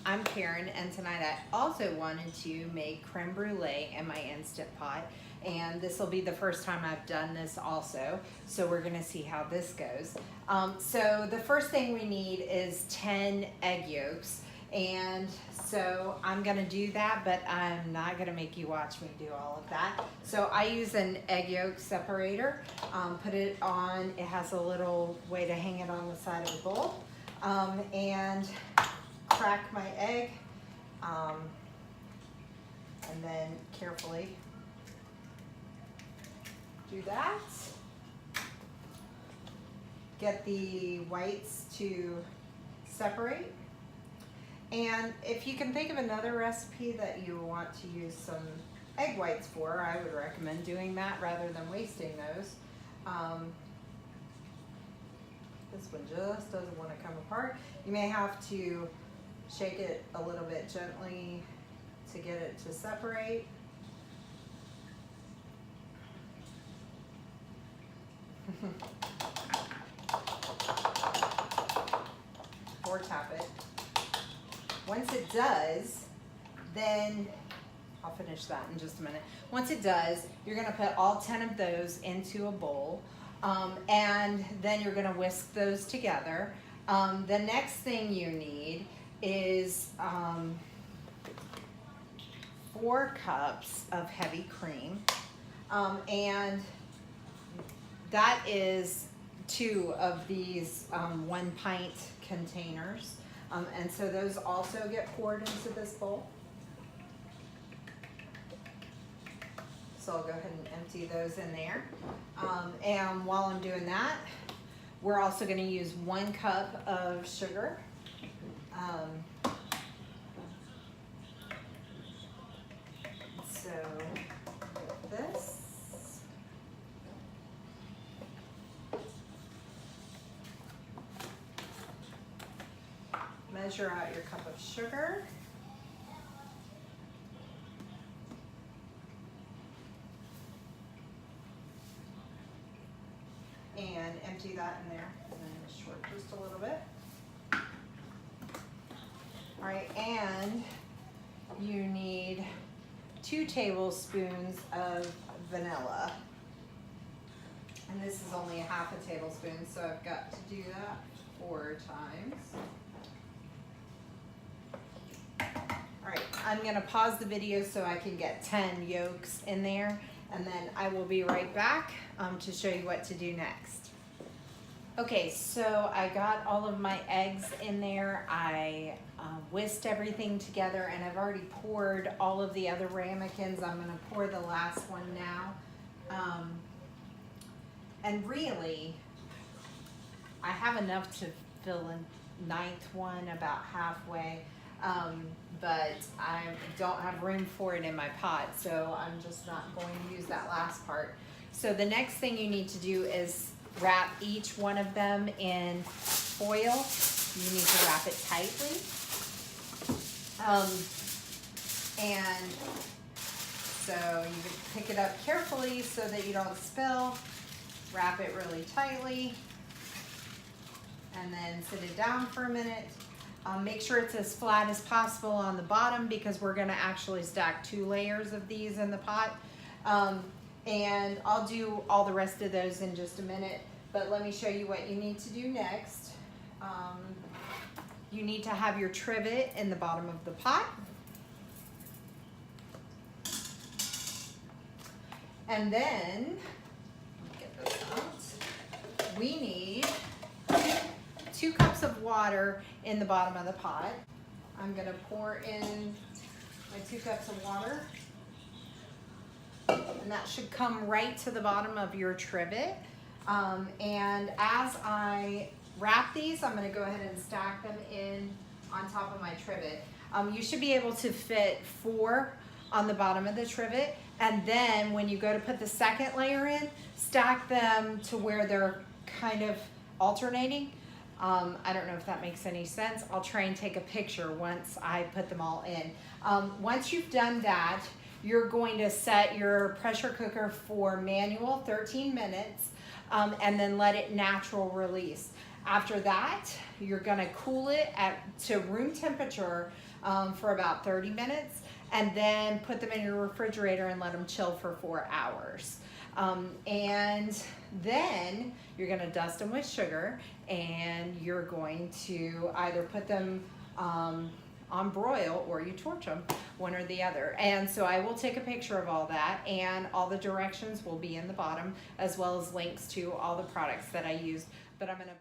I'm Karen, and tonight I also wanted to make creme brulee in my Instant Pot, and this will be the first time I've done this also, so we're gonna see how this goes. So the first thing we need is 10 egg yolks, and so I'm gonna do that, but I'm not gonna make you watch me do all of that. So I use an egg yolk separator, put it on, it has a little way to hang it on the side of the bowl, and crack my egg, and then carefully do that. Get the whites to separate. And if you can think of another recipe that you want to use some egg whites for, I would recommend doing that rather than wasting those. This one just doesn't want to come apart. You may have to shake it a little bit gently to get it to separate. Or tap it. Once it does, then I'll finish that in just a minute. Once it does, you're gonna put all 10 of those into a bowl, and then you're gonna whisk those together. The next thing you need is 4 cups of heavy cream, and that is 2 of these 1 pint containers, and so those also get poured into this bowl. So I'll go ahead and empty those in there, and while I'm doing that, we're also going to use 1 cup of sugar. So this. Measure out your cup of sugar. And empty that in there, and then short just a little bit. All right, and you need 2 tablespoons of vanilla. And this is only a half a tablespoon, so I've got to do that 4 times. All right, I'm gonna pause the video so I can get 10 yolks in there, and then I will be right back to show you what to do next. Okay, so I got all of my eggs in there. I whisked everything together, and I've already poured all of the other ramekins. I'm gonna pour the last one now. And really, I have enough to fill in 9th one about halfway. But I don't have room for it in my pot, so I'm just not going to use that last part. So the next thing you need to do is wrap each one of them in foil. You need to wrap it tightly. And so you can pick it up carefully so that you don't spill. Wrap it really tightly, and then sit it down for a minute. Make sure it's as flat as possible on the bottom because we're gonna actually stack 2 layers of these in the pot. And I'll do all the rest of those in just a minute, but let me show you what you need to do next. You need to have your trivet in the bottom of the pot. And then, get this out, we need 2 cups of water in the bottom of the pot. I'm gonna pour in my 2 cups of water, and that should come right to the bottom of your trivet. And as I wrap these, I'm gonna go ahead and stack them in on top of my trivet. You should be able to fit 4 on the bottom of the trivet, and then when you go to put the second layer in, stack them to where they're kind of alternating. I don't know if that makes any sense. I'll try and take a picture once I put them all in. Once you've done that, you're going to set your pressure cooker for manual 13 minutes, and then let it natural release. After that, you're gonna cool it to room temperature for about 30 minutes, and then put them in your refrigerator and let them chill for 4 hours. And then you're gonna dust them with sugar, and you're going to either put them on broil or you torch them, one or the other. And so I will take a picture of all that, and all the directions will be in the bottom, as well as links to all the products that I used. But I'm gonna